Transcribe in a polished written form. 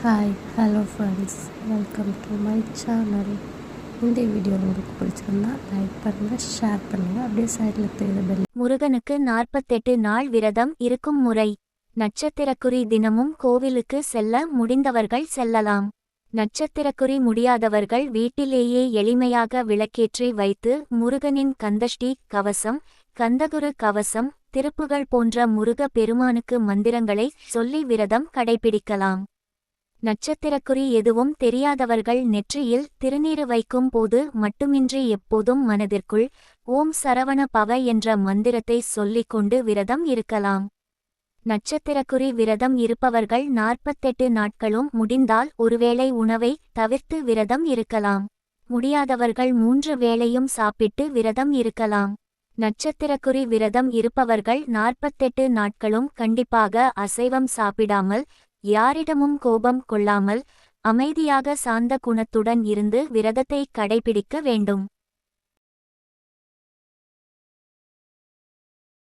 Hi hello friends, welcome to my channel. இந்த video உங்களுக்கு பிடிச்சிருந்தா லைக் பண்ணுங்கள், ஷேர் பண்ணுங்கள். அப்படியே சைடில் தெரியுது பெல். முருகனுக்கு 48 நாள் விரதம் இருக்கும் முறை. நட்சத்திரக்குறி தினமும் கோவிலுக்கு செல்ல முடிந்தவர்கள் செல்லலாம். நட்சத்திரக்குறி முடியாதவர்கள் வீட்டிலேயே எளிமையாக விளக்கேற்றி வைத்து முருகனின் கந்தஷ்டி கவசம், கந்தகுரு கவசம், திருப்புகள் போன்ற முருக பெருமானுக்கு மந்திரங்களை சொல்லி விரதம் கடைபிடிக்கலாம். நட்சத்திரக்குறி எதுவும் தெரியாதவர்கள் நெற்றியில் திருநீறு வைக்கும் போது மட்டுமின்றி எப்போதும் மனதிற்குள் ஓம் சரவண பவ என்ற மந்திரத்தை சொல்லிக் கொண்டு விரதம் இருக்கலாம். நட்சத்திரக்குறி விரதம் இருப்பவர்கள் 48 நாட்களும் முடிந்தால் ஒருவேளை உணவை தவிர்த்து விரதம் இருக்கலாம். முடியாதவர்கள் 3 வேளையும் சாப்பிட்டு விரதம் இருக்கலாம். நட்சத்திரக்குறி விரதம் இருப்பவர்கள் 48 நாட்களும் கண்டிப்பாக அசைவம் சாப்பிடாமல், யாரிடமும் கோபம் கொள்ளாமல், அமைதியாக சாந்த குணத்துடன் இருந்து விரதத்தை கடைபிடிக்க வேண்டும்.